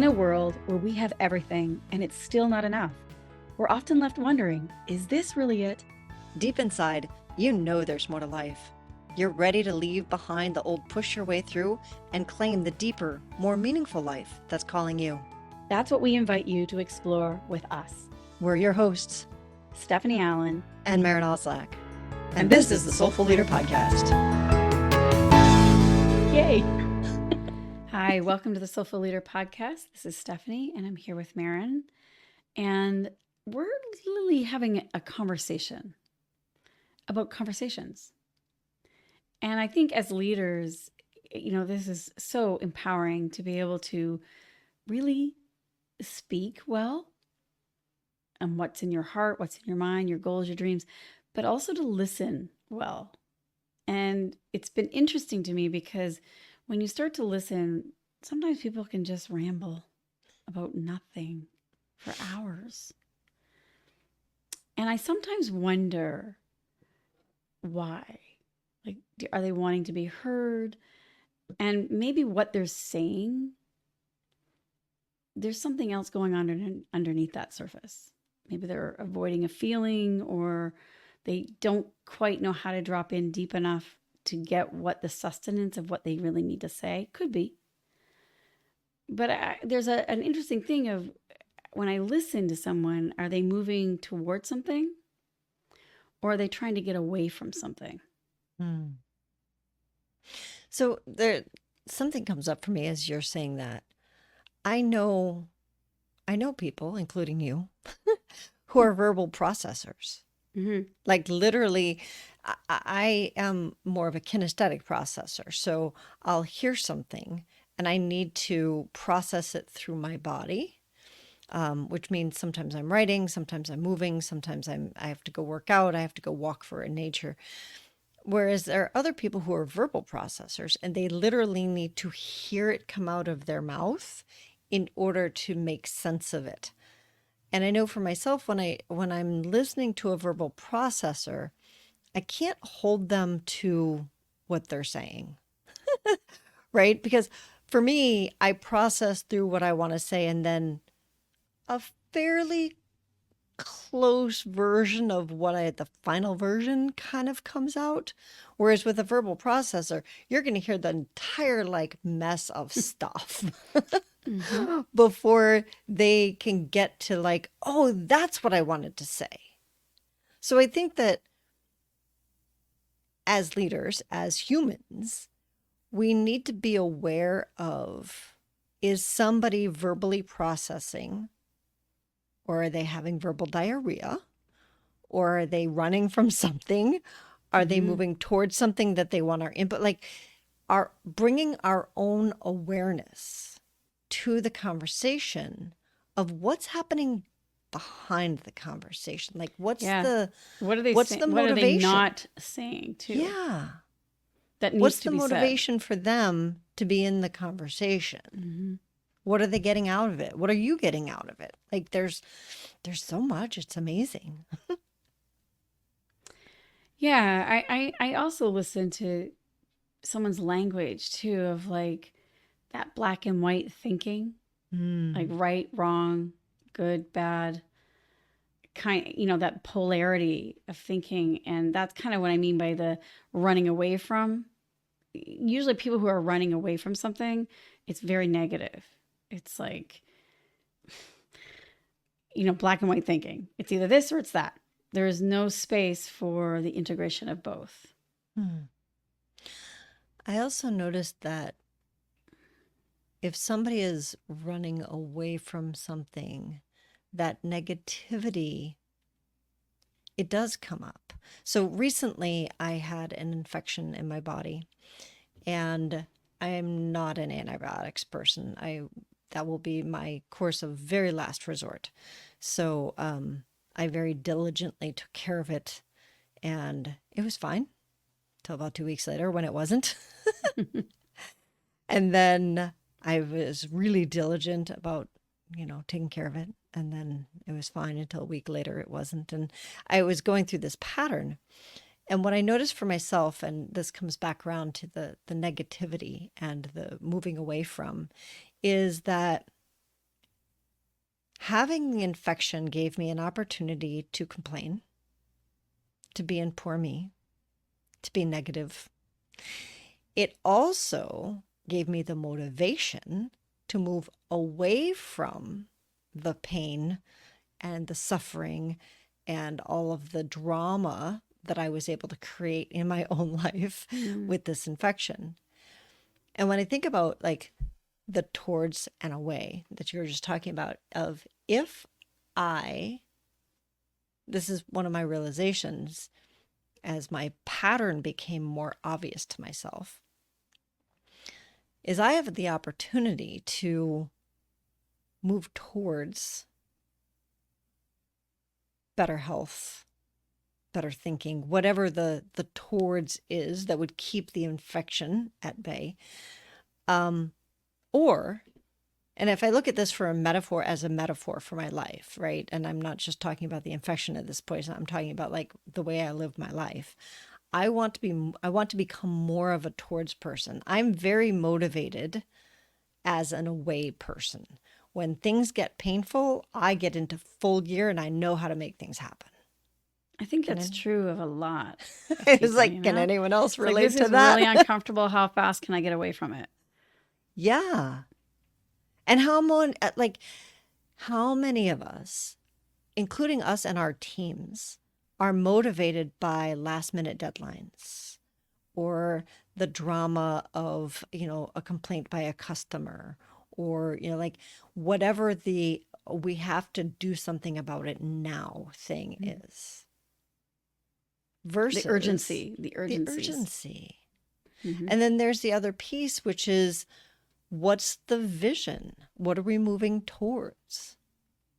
a world where we have everything and it's still not enough, we're often left wondering, is this really it? Deep inside, you know there's more to life. You're ready to leave behind the old push your way through and claim the deeper, more meaningful life that's calling you. That's what we invite you to explore with us. We're your hosts, Stephanie Allen and Maren and Stephanie. And this is the Soulful Leader Podcast. Yay! Hi, welcome to the Soulful Leader Podcast. This is Stephanie, and I'm here with Maren. And we're literally having a conversation about conversations. And I think as leaders, this is so empowering to be able to really speak well on what's in your heart, what's in your mind, your goals, your dreams, but also to listen well. And it's been interesting to me because when you start to listen, sometimes people can just ramble about nothing for hours. And I sometimes wonder why. Like, are they wanting to be heard? And maybe what they're saying, there's something else going on underneath that surface. Maybe they're avoiding a feeling, or they don't quite know how to drop in deep enough to get what the sustenance of what they really need to say could be. But there's an interesting thing of when I listen to someone, are they moving towards something, or are they trying to get away from something? So something comes up for me as you're saying that. I know people, including you, who are verbal processors. Mm-hmm. Like literally, I am more of a kinesthetic processor. So I'll hear something and I need to process it through my body, which means sometimes I'm writing, sometimes I'm moving, sometimes I have to go work out, I have to go walk for in nature. Whereas there are other people who are verbal processors and they literally need to hear it come out of their mouth in order to make sense of it. And I know for myself, when I'm listening to a verbal processor, I can't hold them to what they're saying, right? Because for me, I process through what I want to say and then a fairly close version of the final version kind of comes out. Whereas with a verbal processor, you're going to hear the entire mess of stuff Mm-hmm. before they can get to oh, that's what I wanted to say. So I think that as leaders, as humans, we need to be aware of, is somebody verbally processing, or are they having verbal diarrhea? Or are they running from something? Are they moving towards something that they want our input? Bringing our own awareness to the conversation of what's happening behind the conversation. What are they what's saying? the What are they motivation? not saying too? Yeah. That needs What's to the be motivation for them to be in the conversation? Mm-hmm. What are they getting out of it? What are you getting out of it? There's so much. It's amazing. Yeah, I also listen to someone's language too, of that black and white thinking, like right, wrong, good, bad, that polarity of thinking. And that's kind of what I mean by the running away from. Usually people who are running away from something, it's very negative. It's black and white thinking. It's either this or it's that. There is no space for the integration of both. I also noticed that if somebody is running away from something, that negativity, it does come up. So recently I had an infection in my body, and I am not an antibiotics person. That will be my course of very last resort. So I very diligently took care of it, and it was fine till about 2 weeks later when it wasn't. And then I was really diligent about, taking care of it. And then it was fine until a week later it wasn't. And I was going through this pattern. And what I noticed for myself, and this comes back around to the negativity and the moving away from, is that Having the infection gave me an opportunity to complain, to be in poor me, to be negative. It also gave me the motivation to move away from the pain and the suffering and all of the drama that I was able to create in my own life with this infection. And when I think about like the towards and away that you were just talking about, of if this is one of my realizations as my pattern became more obvious to myself, is I have the opportunity to move towards better health, better thinking, whatever the towards is that would keep the infection at bay. Or, and if I look at this for a metaphor, as a metaphor for my life, right? And I'm not just talking about the infection at this point, I'm talking about like the way I live my life. I want to become more of a towards person. I'm very motivated as an away person. When things get painful, I get into full gear and I know how to make things happen. I think that's true of a lot of It's people, like, you can know? anyone else It's like, relate this to is that? really uncomfortable. How fast can I get away from it? Yeah. And how many of us, including us and our teams, are motivated by last minute deadlines or the drama of, a complaint by a customer, or, like whatever the we have to do something about it now thing is, versus The urgency, the the urgencies. urgency. And then there's the other piece, which is, what's the vision? What are we moving towards?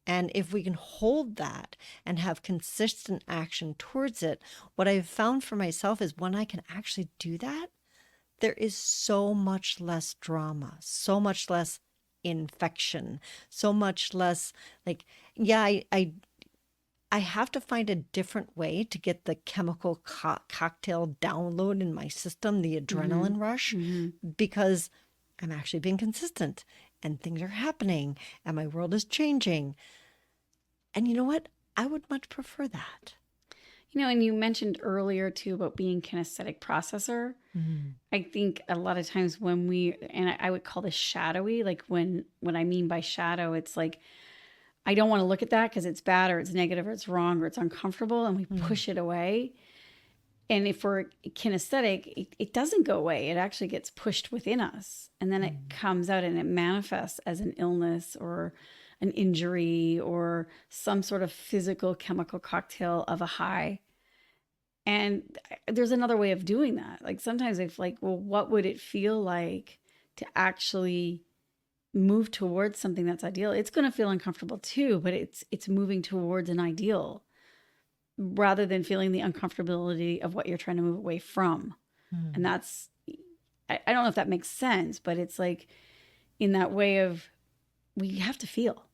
And if we can hold that and have consistent action towards it, what I've found for myself is when I can actually do that, there is so much less drama, so much less infection, so much less like, yeah, I have to find a different way to get the chemical cocktail download in my system, the adrenaline rush, because I'm actually being consistent and things are happening and my world is changing. And you know what? I would much prefer that. And you mentioned earlier too about being kinesthetic processor. I think a lot of times when I would call this shadowy, like when I mean by shadow, it's like, I don't want to look at that because it's bad or it's negative or it's wrong or it's uncomfortable, and we push it away. And if we're kinesthetic, it doesn't go away. It actually gets pushed within us. And then it comes out and it manifests as an illness or an injury or some sort of physical chemical cocktail of a high. And there's another way of doing that. Like sometimes it's like, well, what would it feel like to actually move towards something that's ideal? It's going to feel uncomfortable too, but it's moving towards an ideal rather than feeling the uncomfortability of what you're trying to move away from. And that's, I don't know if that makes sense, but it's like in that way of, we have to feel.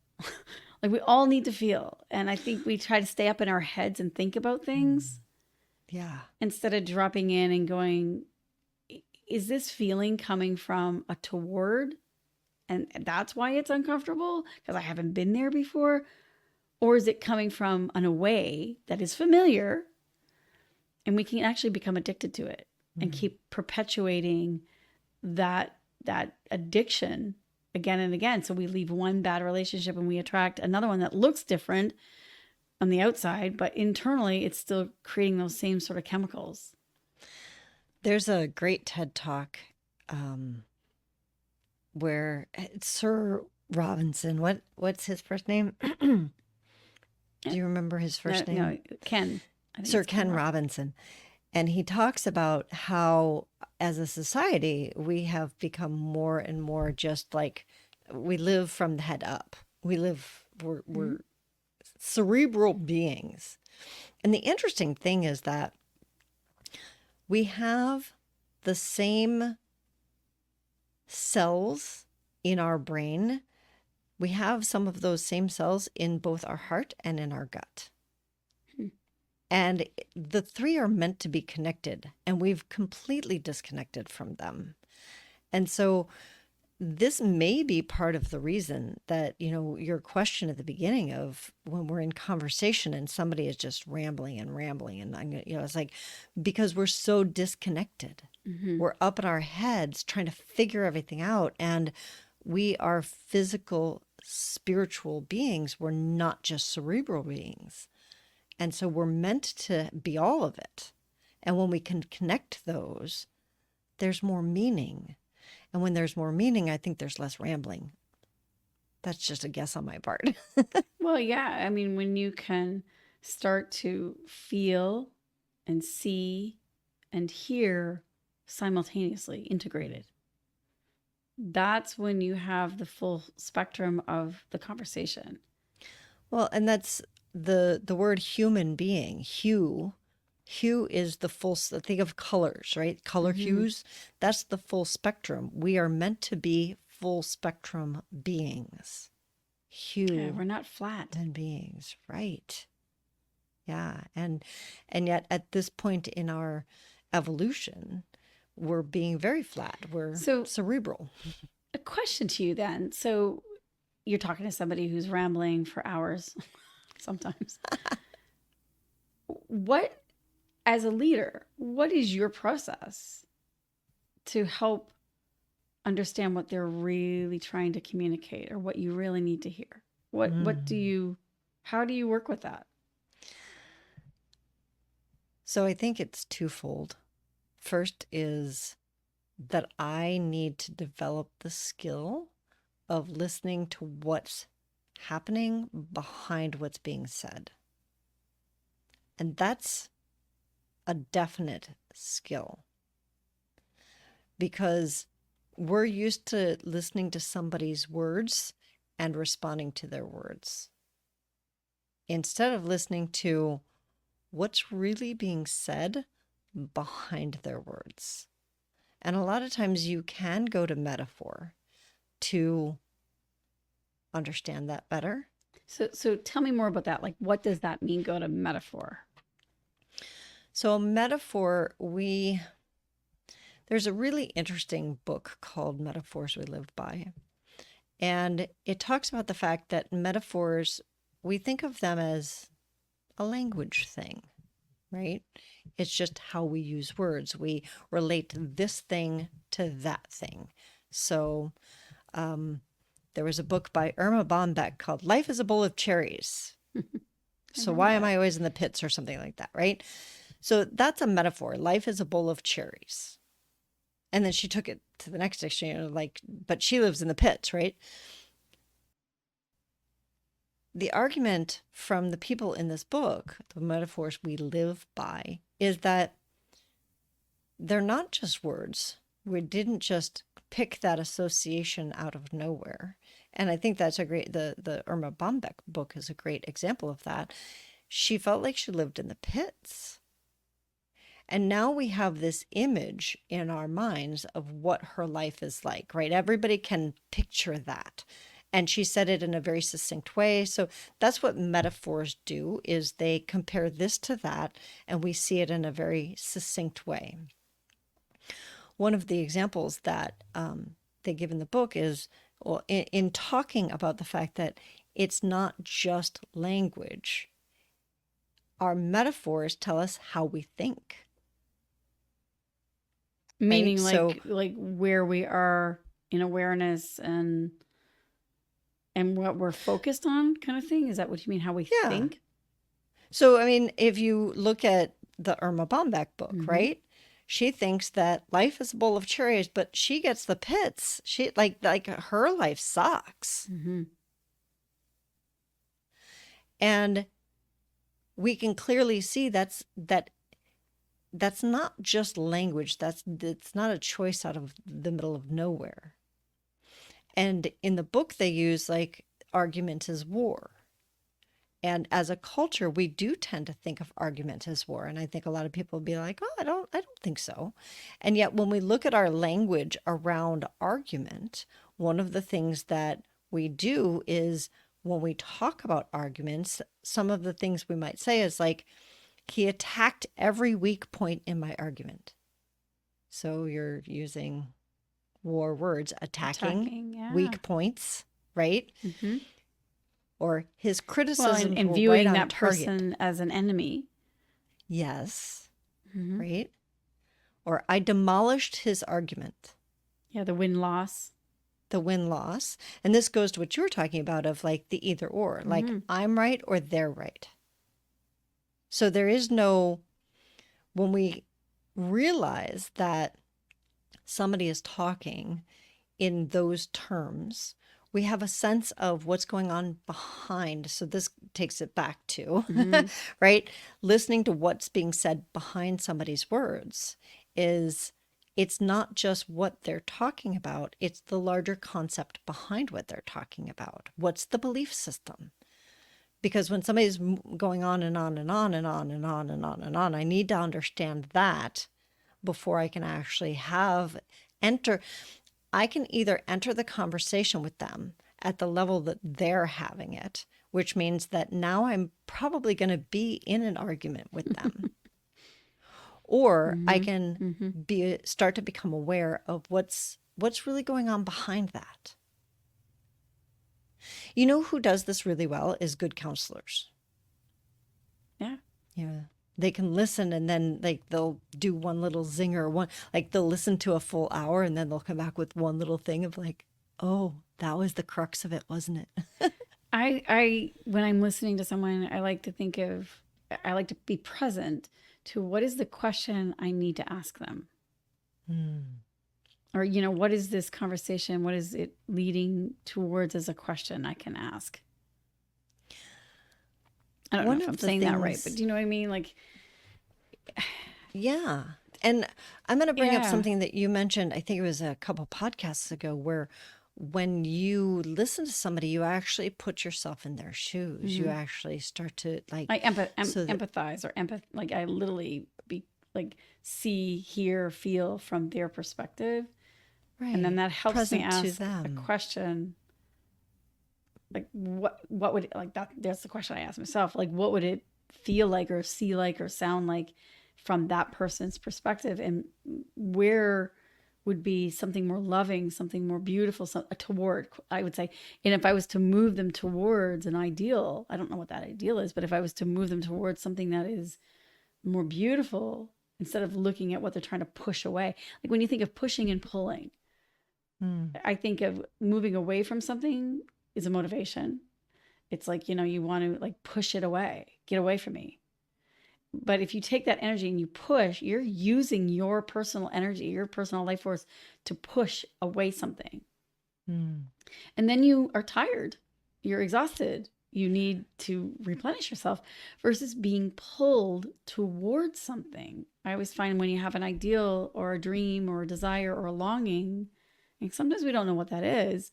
Like we all need to feel. And I think we try to stay up in our heads and think about things. Yeah. Instead of dropping in and going, is this feeling coming from a toward? And that's why it's uncomfortable because I haven't been there before. Or is it coming from an away that is familiar and we can actually become addicted to it and keep perpetuating that addiction again and again. So we leave one bad relationship and we attract another one that looks different on the outside, but internally it's still creating those same sort of chemicals. There's a great TED Talk where Sir Robinson, what's his first name? Do you remember his first name? No, Ken. Sir Ken Robinson. And he talks about how, as a society, we have become more and more just like, we live from the head up. We're cerebral beings. And the interesting thing is that we have the same cells in our brain. We have some of those same cells in both our heart and in our gut. And the three are meant to be connected, and we've completely disconnected from them. And so this may be part of the reason that, your question at the beginning of when we're in conversation and somebody is just rambling and rambling and it's like, because we're so disconnected. Mm-hmm. We're up in our heads trying to figure everything out. And we are physical, spiritual beings. We're not just cerebral beings. And so we're meant to be all of it. And when we can connect those, there's more meaning. And when there's more meaning, I think there's less rambling. That's just a guess on my part. Well, yeah. I mean, when you can start to feel and see and hear simultaneously integrated, that's when you have the full spectrum of the conversation. Well, and that's the word human being. Hue is the full, think of colors, right? Color hues. That's the full spectrum. We are meant to be full spectrum beings. Yeah, we're not flat. And beings, right? Yeah, and yet at this point in our evolution, we're being very flat. We're cerebral. A question to you then. So you're talking to somebody who's rambling for hours sometimes. What, as a leader, what is your process to help understand what they're really trying to communicate or what you really need to hear? How do you work with that? So I think it's twofold. First is that I need to develop the skill of listening to what's happening behind what's being said. And that's a definite skill, because we're used to listening to somebody's words and responding to their words, instead of listening to what's really being said behind their words. And a lot of times you can go to metaphor to understand that better. So tell me more about that. Like, what does that mean, go to metaphor? So a metaphor, there's a really interesting book called Metaphors We Live By. And it talks about the fact that metaphors, we think of them as a language thing, right? It's just how we use words. We relate this thing to that thing. So there was a book by Irma Bombeck called Life is a Bowl of Cherries. So why am I always in the pits, or something like that, right? So that's a metaphor. Life is a bowl of cherries. And then she took it to the next extreme, like, but she lives in the pits, right? The argument from the people in this book, the metaphors we live by, is that they're not just words. We didn't just pick that association out of nowhere. And I think that's the Irma Bombeck book is a great example of that. She felt like she lived in the pits. And now we have this image in our minds of what her life is like, right? Everybody can picture that. And she said it in a very succinct way. So that's what metaphors do, is they compare this to that, and we see it in a very succinct way. One of the examples that they give in the book is, well, in talking about the fact that it's not just language. Our metaphors tell us how we think. Meaning, right? like where we are in awareness and what we're focused on, kind of thing. Is that what you mean? How we think? So, I mean, if you look at the Irma Bombeck book, right? She thinks that life is a bowl of cherries, but she gets the pits. She like her life sucks. And we can clearly see that's not just language. It's not a choice out of the middle of nowhere. And in the book, they use like argument as war. And as a culture, we do tend to think of argument as war. And I think a lot of people will be like, oh, I don't think so. And yet when we look at our language around argument, one of the things that we do is, when we talk about arguments, some of the things we might say is like, he attacked every weak point in my argument. So you're using war words, attacking, Attacking, yeah. weak points, right? Mm-hmm. Or his Well, criticisms and were right viewing on that target. person as an enemy. Yes, Mm-hmm. right? Or I demolished his argument, Yeah, the win-loss. the win-loss. And this goes to what you were talking about of like the either or, like Mm-hmm. I'm right or they're right. So there is no, when we realize that somebody is talking in those terms, we have a sense of what's going on behind. So this takes it back to, Mm-hmm. right? Listening to what's being said behind somebody's words is it's not just what they're talking about, it's the larger concept behind what they're talking about. What's the belief system? Because when somebody's going on and on and on and on and on and on and on, I need to understand that before I can actually enter. I can either enter the conversation with them at the level that they're having it, which means that now I'm probably going to be in an argument with them, or I Mm-hmm. can Mm-hmm. start to become aware of what's really going on behind that. You know who does this really well is good counselors. Yeah. Yeah. They can listen and then like they'll do one little zinger, one like they'll listen to a full hour and then they'll come back with one little thing of like, oh, that was the crux of it, wasn't it? When I'm listening to someone, I like to be present to what is the question I need to ask them. Hmm. Or, what is this conversation? What is it leading towards as a question I can ask? I don't know One if I'm of the saying that right, but things, do you know what I mean? Like, yeah. And I'm going to bring up yeah. something that you mentioned, I think it was a couple podcasts ago, where when you listen to somebody, you actually put yourself in their shoes. You Mm-hmm. actually start to like, I so that, empathize or like I literally see, hear, feel from their perspective. And then right, that helps me present to ask a them. question like what would like that that's the question I ask myself, like what would it feel like or see like or sound like from that person's perspective, and where would be something more loving, something more beautiful, toward, I would say. And if I was to move them towards an ideal, I don't know what that ideal is, but if I was to move them towards something that is more beautiful, instead of looking at what they're trying to push away. Like when you think of pushing and pulling, Hmm. I think of moving away from something is a motivation. It's like, you want to like push it away, get away from me. But if you take that energy and you push, you're using your personal energy, your personal life force to push away something. Hmm. And then you are tired, you're exhausted, you need to replenish yourself versus being pulled towards something. I always find when you have an ideal or a dream or a desire or a longing, and sometimes we don't know what that is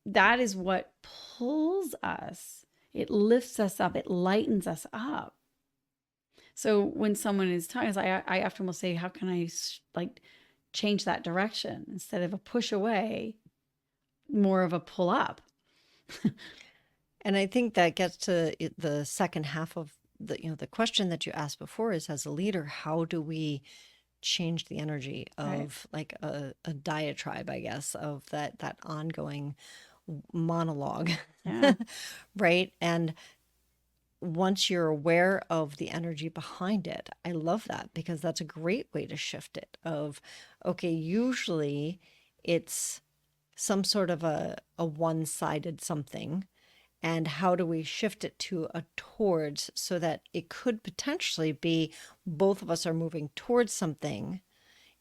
that is what pulls us. It lifts us up, it lightens us up. So when someone is talking, I often will say, how can I like change that direction instead of a push away, more of a pull up? And I think that gets to the second half of the question that you asked before is, as a leader, how do we change the energy Right. of like a diatribe, I guess, of that ongoing monologue, Yeah. right? And once you're aware of the energy behind it, I love that because that's a great way to shift it of, okay, usually it's some sort of a one-sided something, and how do we shift it to a towards so that it could potentially be both of us are moving towards something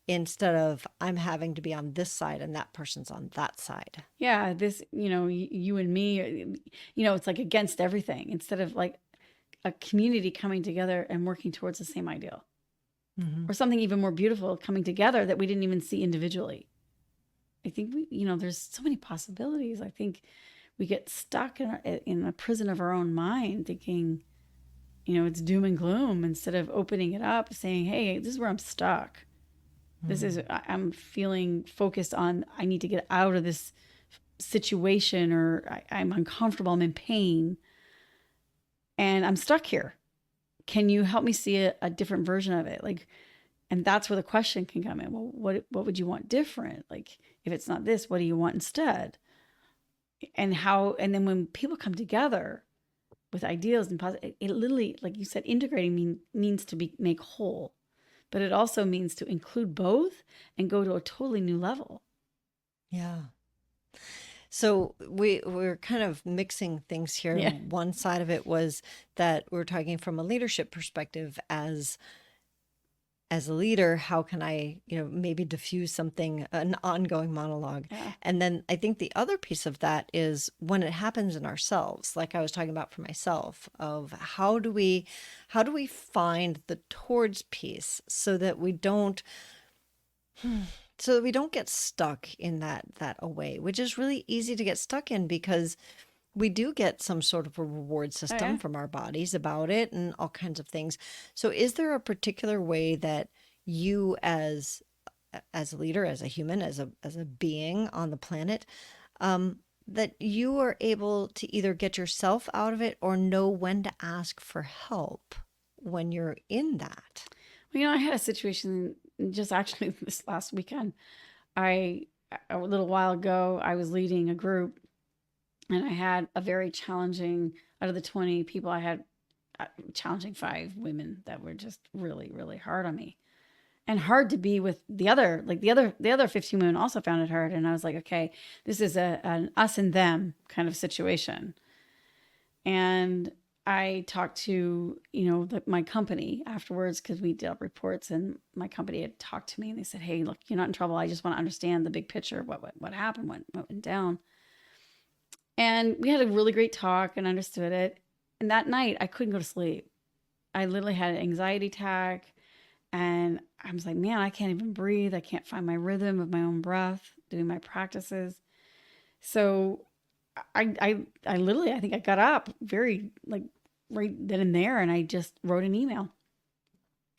instead of I'm having to be on this side and that person's on that side. Yeah. This, you and me, it's like against everything instead of like a community coming together and working towards the same ideal, Mm-hmm. or something even more beautiful coming together that we didn't even see individually. I think there's so many possibilities. I think we get stuck in a prison of our own mind thinking, it's doom and gloom instead of opening it up, saying, hey, this is where I'm stuck. I'm feeling focused on, I need to get out of this situation, or I'm uncomfortable, I'm in pain, and I'm stuck here. Can you help me see a different version of it? Like, And that's where the question can come in. Well, what would you want different? Like, if it's not this, what do you want instead? And and then when people come together with ideals and positive, it literally, like you said, integrating means to make whole, but it also means to include both and go to a totally new level. Yeah. So we're kind of mixing things here. Yeah. And one side of it was that we're talking from a leadership perspective as a leader, how can I, maybe diffuse something, an ongoing monologue? Yeah. And then I think the other piece of that is when it happens in ourselves, like I was talking about for myself, of how do we find the towards piece so that we don't get stuck in that away, which is really easy to get stuck in because we do get some sort of a reward Oh, system yeah. from our bodies about it and all kinds of things. So is there a particular way that you as a leader, as a human, as a being on the planet, that you are able to either get yourself out of it or know when to ask for help when you're in that? Well, I had a situation just actually this last weekend. A little while ago, I was leading a group, and I had a very challenging, out of the 20 people, I had challenging 5 women that were just really, really hard on me, and hard to be with. The other 15 women also found it hard, and I was like, okay, this is an us and them kind of situation. And I talked to, my company afterwards, because we did reports, and my company had talked to me, and they said, hey, look, you're not in trouble. I just want to understand the big picture of what happened, what went down. And we had a really great talk and understood it. And that night I couldn't go to sleep. I literally had an anxiety attack, and I was like, man, I can't even breathe. I can't find my rhythm of my own breath doing my practices. So I literally, I think I got up very, like, right then and there, and I just wrote an email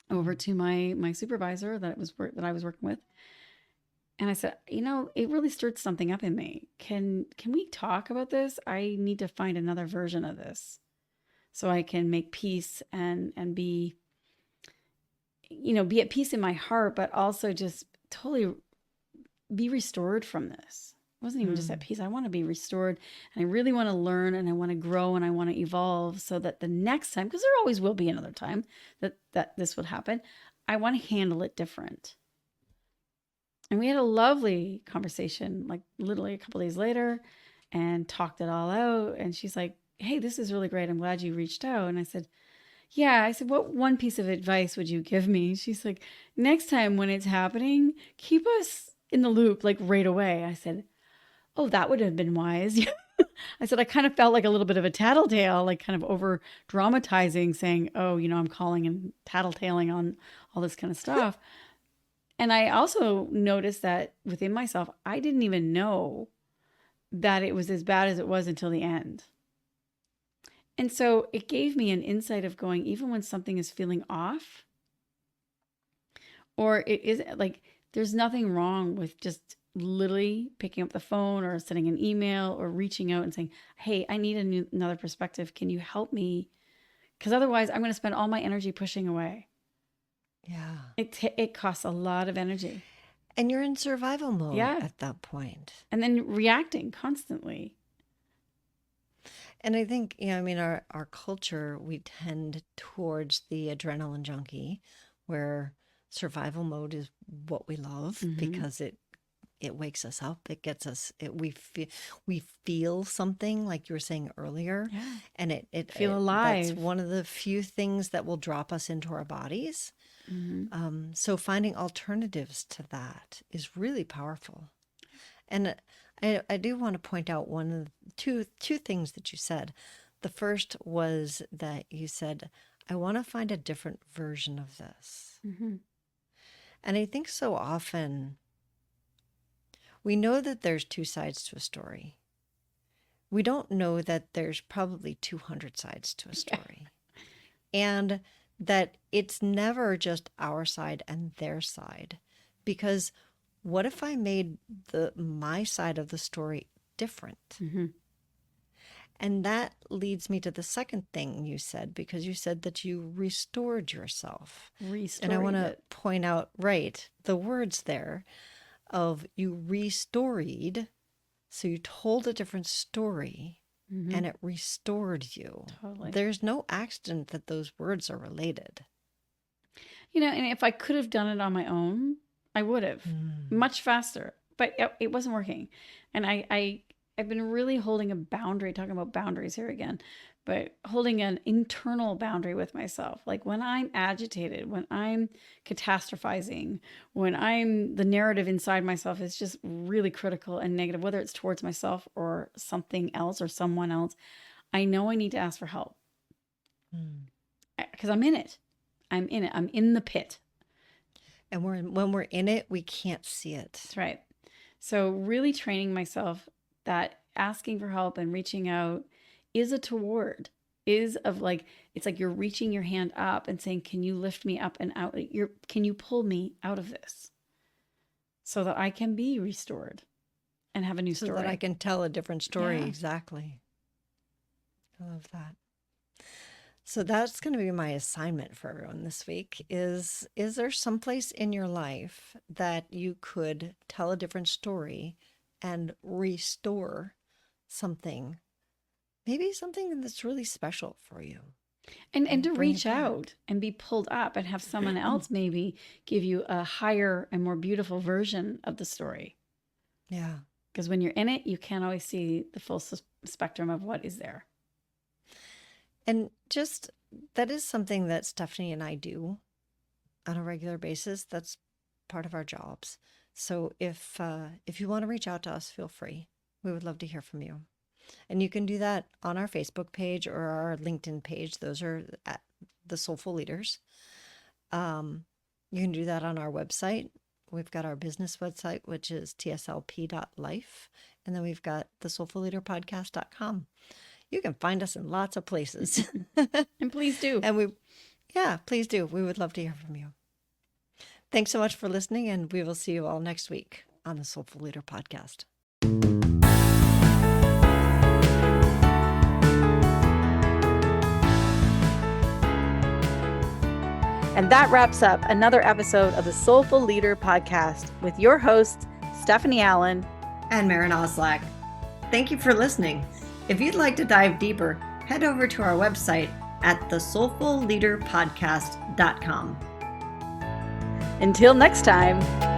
over to my supervisor that I was working with, and I said, it really stirred something up in me. Can we talk about this? I need to find another version of this so I can make peace and be at peace in my heart, but also just totally be restored from this. I wasn't even just at peace. I want to be restored, and I really want to learn, and I want to grow, and I want to evolve, so that the next time, because there always will be another time that this would happen, I want to handle it different. And we had a lovely conversation, like literally a couple days later, and talked it all out. And she's like, hey, this is really great. I'm glad you reached out. And I said, yeah. I said, what one piece of advice would you give me? She's like, next time when it's happening, keep us in the loop, like right away. I said, oh, that would have been wise. I said, I kind of felt like a little bit of a tattletale, like kind of over dramatizing, saying, oh, I'm calling and tattletaling on all this kind of stuff. And I also noticed that within myself, I didn't even know that it was as bad as it was until the end. And so it gave me an insight of going, even when something is feeling off, or it is like, there's nothing wrong with just literally picking up the phone or sending an email or reaching out and saying, hey, I need another perspective. Can you help me? Because otherwise, I'm going to spend all my energy pushing away. Yeah. It costs a lot of energy. And you're in survival mode Yeah. at that point. And then reacting constantly. And I think, our culture, we tend towards the adrenaline junkie, where survival mode is what we love because it wakes us up. It gets us, we feel something, like you were saying earlier. Yeah. And it Feel alive. That's one of the few things that will drop us into our bodies. So finding alternatives to that is really powerful. And I do want to point out two things that you said. The first was that you said, I want to find a different version of this. And I think so often we know that there's 2 sides to a story. We don't know that there's probably 200 sides to a story. And that it's never just our side and their side. Because what if I made my side of the story different? And that leads me to the second thing you said, because you said that you restored yourself. And I want to point out, right, the words there of you restoried. So you told a different story and it restored you. Totally. There's no accident that those words are related. And if I could have done it on my own, I would have much faster, but it wasn't working. And I've been really holding a boundary, talking about boundaries here again, but holding an internal boundary with myself. Like when I'm agitated, when I'm catastrophizing, when the narrative inside myself is just really critical and negative, whether it's towards myself or something else or someone else, I know I need to ask for help because I'm in it. I'm in it. I'm in the pit. And when we're in it, we can't see it. That's right. So really training myself that asking for help and reaching out is a toward, it's like you're reaching your hand up and saying, can you lift me up and out? Can you pull me out of this so that I can be restored and have a new story? So that I can tell a different story. Yeah. Exactly. I love that. So that's going to be my assignment for everyone this week is there someplace in your life that you could tell a different story and restore something, maybe something that's really special for you? And to reach out and be pulled up and have someone else maybe give you a higher and more beautiful version of the story. Yeah. Because when you're in it, you can't always see the full spectrum of what is there. And just that is something that Stephanie and I do on a regular basis. That's part of our jobs. So if you want to reach out to us, feel free. We would love to hear from you. And you can do that on our Facebook page or our LinkedIn page. Those are at the Soulful Leaders. You can do that on our website. We've got our business website, which is tslp.life. And then we've got the soulfulleaderpodcast.com. You can find us in lots of places. And please do. And please do. We would love to hear from you. Thanks so much for listening, and we will see you all next week on the Soulful Leader Podcast. And that wraps up another episode of the Soulful Leader Podcast with your hosts, Stephanie Allen and Maren Oslack. Thank you for listening. If you'd like to dive deeper, head over to our website at thesoulfulleaderpodcast.com. Until next time.